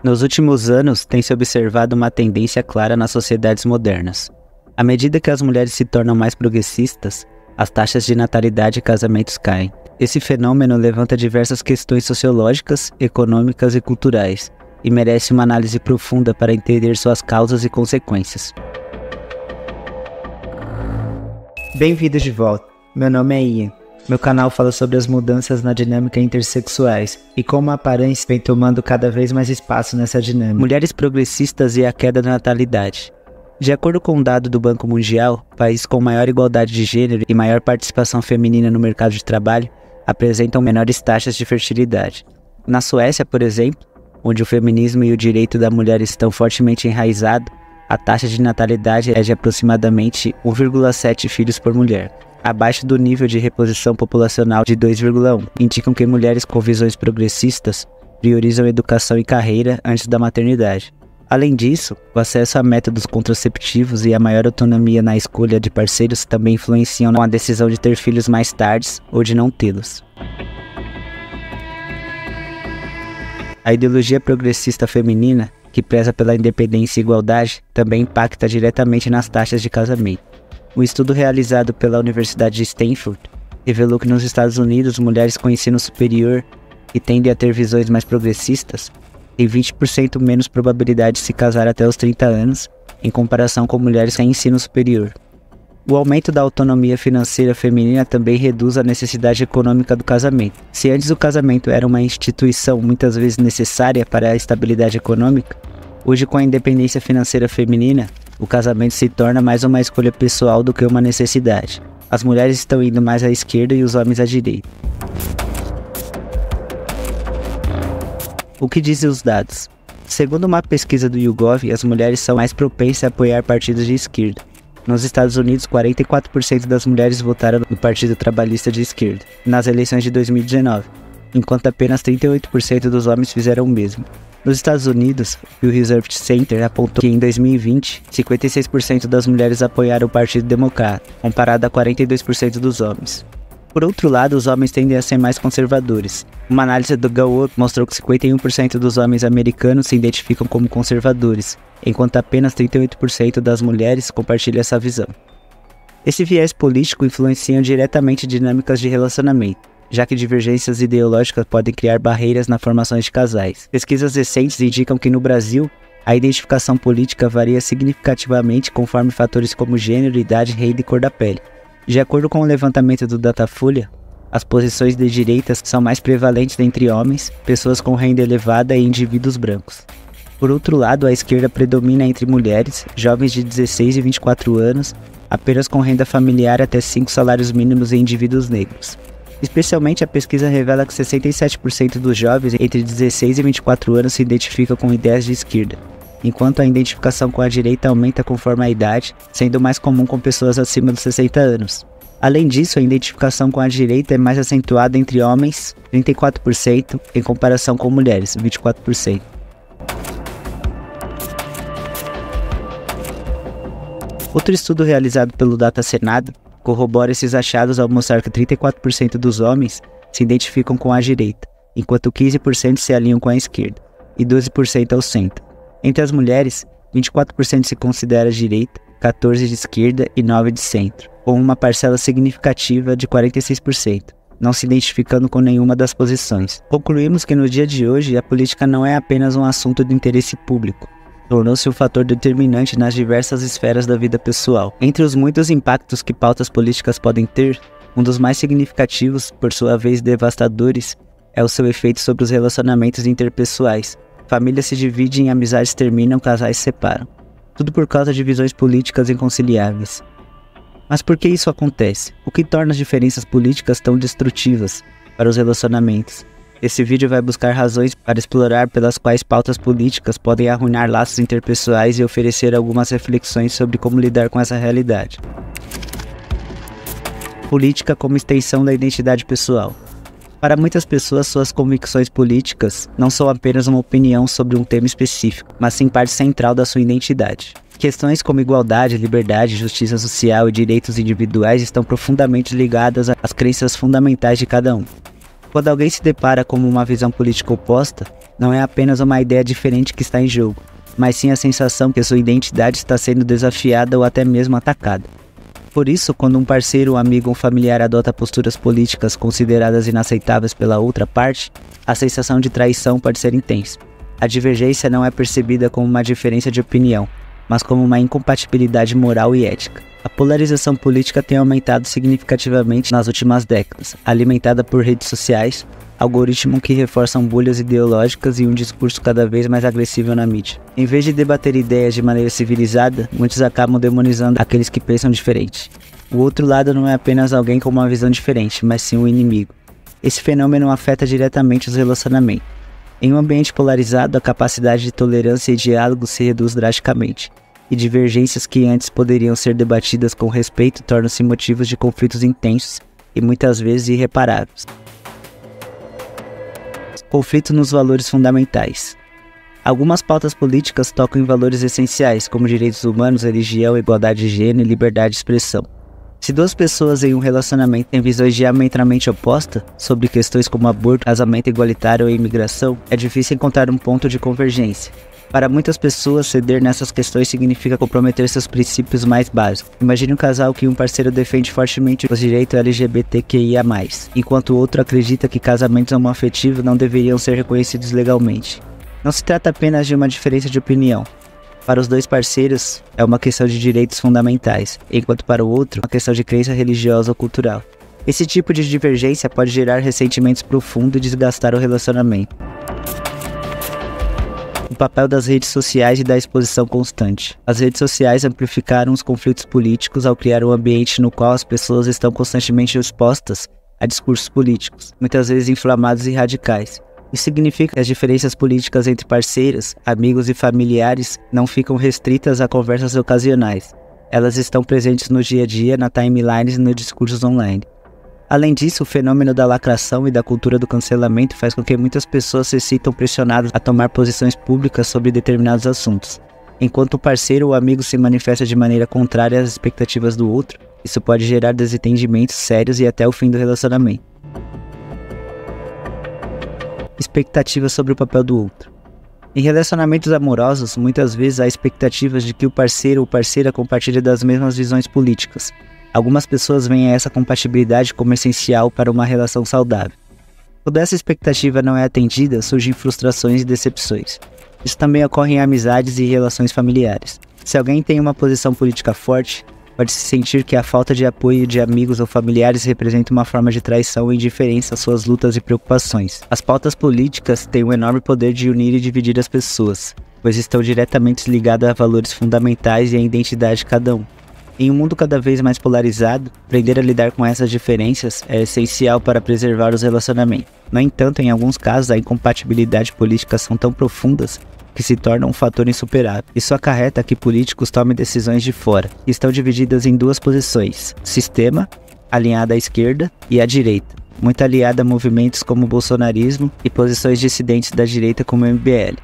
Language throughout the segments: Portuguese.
Nos últimos anos, tem-se observado uma tendência clara nas sociedades modernas. À medida que as mulheres se tornam mais progressistas, as taxas de natalidade e casamentos caem. Esse fenômeno levanta diversas questões sociológicas, econômicas e culturais, e merece uma análise profunda para entender suas causas e consequências. Bem-vindos de volta. Meu nome é Ian. Meu canal fala sobre as mudanças na dinâmica intersexuais e como a aparência vem tomando cada vez mais espaço nessa dinâmica. Mulheres progressistas e a queda da natalidade. De acordo com um dado do Banco Mundial, países com maior igualdade de gênero e maior participação feminina no mercado de trabalho apresentam menores taxas de fertilidade. Na Suécia, por exemplo, onde o feminismo e o direito da mulher estão fortemente enraizados, a taxa de natalidade é de aproximadamente 1,7 filhos por mulher, abaixo do nível de reposição populacional de 2,1, indicam que mulheres com visões progressistas priorizam educação e carreira antes da maternidade. Além disso, o acesso a métodos contraceptivos e a maior autonomia na escolha de parceiros também influenciam na decisão de ter filhos mais tarde ou de não tê-los. A ideologia progressista feminina, que preza pela independência e igualdade, também impacta diretamente nas taxas de casamento. Um estudo realizado pela Universidade de Stanford revelou que nos Estados Unidos, mulheres com ensino superior que tendem a ter visões mais progressistas têm 20% menos probabilidade de se casar até os 30 anos, em comparação com mulheres sem ensino superior. O aumento da autonomia financeira feminina também reduz a necessidade econômica do casamento. Se antes o casamento era uma instituição muitas vezes necessária para a estabilidade econômica, hoje, com a independência financeira feminina, o casamento se torna mais uma escolha pessoal do que uma necessidade. As mulheres estão indo mais à esquerda e os homens à direita. O que dizem os dados? Segundo uma pesquisa do YouGov, as mulheres são mais propensas a apoiar partidos de esquerda. Nos Estados Unidos, 44% das mulheres votaram no Partido Trabalhista de Esquerda nas eleições de 2019, enquanto apenas 38% dos homens fizeram o mesmo. Nos Estados Unidos, o Pew Research Center apontou que em 2020, 56% das mulheres apoiaram o Partido Democrata, comparado a 42% dos homens. Por outro lado, os homens tendem a ser mais conservadores. Uma análise do Gallup mostrou que 51% dos homens americanos se identificam como conservadores, enquanto apenas 38% das mulheres compartilham essa visão. Esse viés político influencia diretamente dinâmicas de relacionamento, já que divergências ideológicas podem criar barreiras na formação de casais. Pesquisas recentes indicam que no Brasil, a identificação política varia significativamente conforme fatores como gênero, idade, renda e cor da pele. De acordo com o levantamento do Datafolha, as posições de direita são mais prevalentes entre homens, pessoas com renda elevada e indivíduos brancos. Por outro lado, a esquerda predomina entre mulheres, jovens de 16 e 24 anos, apenas com renda familiar até 5 salários mínimos e indivíduos negros. Especialmente, a pesquisa revela que 67% dos jovens entre 16 e 24 anos se identificam com ideias de esquerda, enquanto a identificação com a direita aumenta conforme a idade, sendo mais comum com pessoas acima dos 60 anos. Além disso, a identificação com a direita é mais acentuada entre homens, 34%, em comparação com mulheres, 24%. Outro estudo realizado pelo Data Senado corrobora esses achados ao mostrar que 34% dos homens se identificam com a direita, enquanto 15% se alinham com a esquerda, e 12% ao centro. Entre as mulheres, 24% se considera direita, 14% de esquerda e 9% de centro, com uma parcela significativa de 46%, não se identificando com nenhuma das posições. Concluímos que no dia de hoje, a política não é apenas um assunto de interesse público, tornou-se um fator determinante nas diversas esferas da vida pessoal. Entre os muitos impactos que pautas políticas podem ter, um dos mais significativos, por sua vez devastadores, é o seu efeito sobre os relacionamentos interpessoais. Famílias se dividem, amizades terminam, casais se separam. Tudo por causa de visões políticas inconciliáveis. Mas por que isso acontece? O que torna as diferenças políticas tão destrutivas para os relacionamentos? Esse vídeo vai buscar razões para explorar pelas quais pautas políticas podem arruinar laços interpessoais e oferecer algumas reflexões sobre como lidar com essa realidade. Política como extensão da identidade pessoal. Para muitas pessoas, suas convicções políticas não são apenas uma opinião sobre um tema específico, mas sim parte central da sua identidade. Questões como igualdade, liberdade, justiça social e direitos individuais estão profundamente ligadas às crenças fundamentais de cada um. Quando alguém se depara com uma visão política oposta, não é apenas uma ideia diferente que está em jogo, mas sim a sensação que sua identidade está sendo desafiada ou até mesmo atacada. Por isso, quando um parceiro, um amigo ou um familiar adota posturas políticas consideradas inaceitáveis pela outra parte, a sensação de traição pode ser intensa. A divergência não é percebida como uma diferença de opinião, mas como uma incompatibilidade moral e ética. A polarização política tem aumentado significativamente nas últimas décadas, alimentada por redes sociais, algoritmos que reforçam bolhas ideológicas e um discurso cada vez mais agressivo na mídia. Em vez de debater ideias de maneira civilizada, muitos acabam demonizando aqueles que pensam diferente. O outro lado não é apenas alguém com uma visão diferente, mas sim um inimigo. Esse fenômeno afeta diretamente os relacionamentos. Em um ambiente polarizado, a capacidade de tolerância e diálogo se reduz drasticamente, e divergências que antes poderiam ser debatidas com respeito tornam-se motivos de conflitos intensos e muitas vezes irreparáveis. Conflito nos valores fundamentais. Algumas pautas políticas tocam em valores essenciais, como direitos humanos, religião, igualdade de gênero e liberdade de expressão. Se duas pessoas em um relacionamento têm visões diametralmente opostas sobre questões como aborto, casamento igualitário ou imigração, é difícil encontrar um ponto de convergência. Para muitas pessoas, ceder nessas questões significa comprometer seus princípios mais básicos. Imagine um casal que um parceiro defende fortemente os direitos LGBTQIA+, enquanto o outro acredita que casamentos homoafetivos não deveriam ser reconhecidos legalmente. Não se trata apenas de uma diferença de opinião. Para os dois parceiros, é uma questão de direitos fundamentais, enquanto para o outro, uma questão de crença religiosa ou cultural. Esse tipo de divergência pode gerar ressentimentos profundos e desgastar o relacionamento. O papel das redes sociais e da exposição constante. As redes sociais amplificaram os conflitos políticos ao criar um ambiente no qual as pessoas estão constantemente expostas a discursos políticos, muitas vezes inflamados e radicais. Isso significa que as diferenças políticas entre parceiros, amigos e familiares não ficam restritas a conversas ocasionais. Elas estão presentes no dia a dia, na timeline e nos discursos online. Além disso, o fenômeno da lacração e da cultura do cancelamento faz com que muitas pessoas se sintam pressionadas a tomar posições públicas sobre determinados assuntos. Enquanto o parceiro ou amigo se manifesta de maneira contrária às expectativas do outro, isso pode gerar desentendimentos sérios e até o fim do relacionamento. Expectativas sobre o papel do outro. Em relacionamentos amorosos, muitas vezes há expectativas de que o parceiro ou parceira compartilhe das mesmas visões políticas. Algumas pessoas veem essa compatibilidade como essencial para uma relação saudável. Quando essa expectativa não é atendida, surgem frustrações e decepções. Isso também ocorre em amizades e relações familiares. Se alguém tem uma posição política forte, pode-se sentir que a falta de apoio de amigos ou familiares representa uma forma de traição ou indiferença às suas lutas e preocupações. As pautas políticas têm um enorme poder de unir e dividir as pessoas, pois estão diretamente ligadas a valores fundamentais e à identidade de cada um. Em um mundo cada vez mais polarizado, aprender a lidar com essas diferenças é essencial para preservar os relacionamentos. No entanto, em alguns casos, a incompatibilidade política são tão profundas que se tornam um fator insuperável. Isso acarreta que políticos tomem decisões de fora, que estão divididas em duas posições: sistema, alinhada à esquerda, e à direita, muito aliada a movimentos como o bolsonarismo e posições dissidentes da direita como o MBL.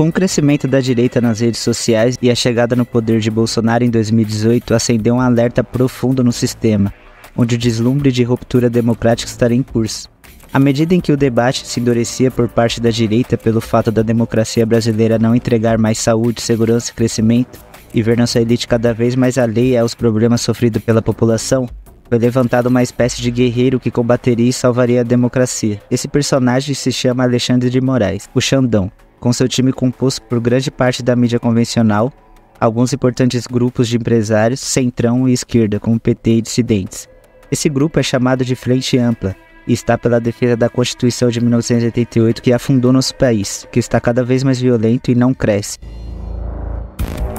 Com o crescimento da direita nas redes sociais e a chegada no poder de Bolsonaro em 2018, acendeu um alerta profundo no sistema, onde o deslumbre de ruptura democrática estaria em curso. À medida em que o debate se endurecia por parte da direita pelo fato da democracia brasileira não entregar mais saúde, segurança e crescimento, e ver nossa elite cada vez mais alheia aos problemas sofridos pela população, foi levantado uma espécie de guerreiro que combateria e salvaria a democracia. Esse personagem se chama Alexandre de Moraes, o Xandão, com seu time composto por grande parte da mídia convencional, alguns importantes grupos de empresários, centrão e esquerda, como PT e dissidentes. Esse grupo é chamado de Frente Ampla e está pela defesa da Constituição de 1988 que afundou nosso país, que está cada vez mais violento e não cresce.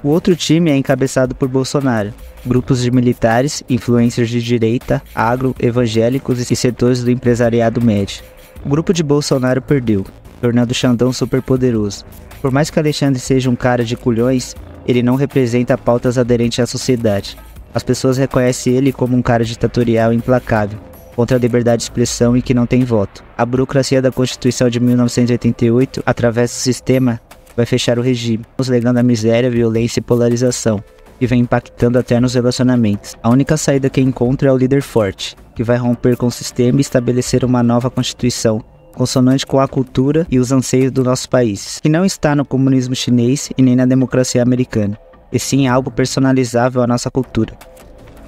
O outro time é encabeçado por Bolsonaro, grupos de militares, influencers de direita, agro, evangélicos e setores do empresariado médio. O grupo de Bolsonaro perdeu, tornando Xandão superpoderoso. Por mais que Alexandre seja um cara de culhões, ele não representa pautas aderentes à sociedade. As pessoas reconhecem ele como um cara ditatorial e implacável, contra a liberdade de expressão e que não tem voto. A burocracia da Constituição de 1988, através do sistema, vai fechar o regime, nos legando a miséria, violência e polarização. e vem impactando até nos relacionamentos. A única saída que encontra é o líder forte, que vai romper com o sistema e estabelecer uma nova constituição, consonante com a cultura e os anseios do nosso país, que não está no comunismo chinês e nem na democracia americana, e sim algo personalizável à nossa cultura.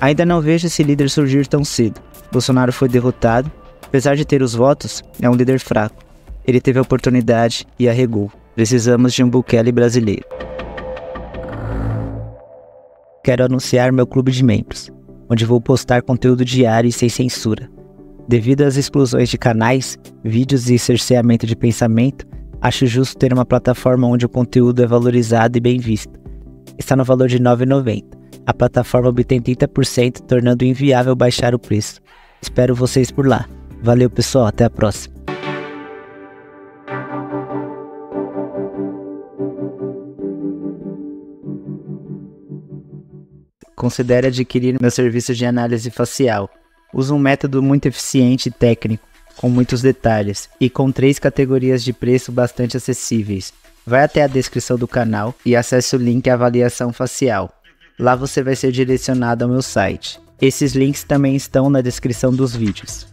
Ainda não vejo esse líder surgir tão cedo. Bolsonaro foi derrotado, apesar de ter os votos, é um líder fraco. Ele teve a oportunidade e arregou. Precisamos de um Bukele brasileiro. Quero anunciar meu clube de membros, onde vou postar conteúdo diário e sem censura. Devido às explosões de canais, vídeos e cerceamento de pensamento, acho justo ter uma plataforma onde o conteúdo é valorizado e bem visto. Está no valor de R$ 9,90. A plataforma obtém 30%, tornando inviável baixar o preço. Espero vocês por lá. Valeu, pessoal, até a próxima. Considere adquirir meu serviço de análise facial. Uso um método muito eficiente e técnico, com muitos detalhes, e com 3 categorias de preço bastante acessíveis. Vai até a descrição do canal e acesse o link Avaliação Facial. Lá você vai ser direcionado ao meu site. Esses links também estão na descrição dos vídeos.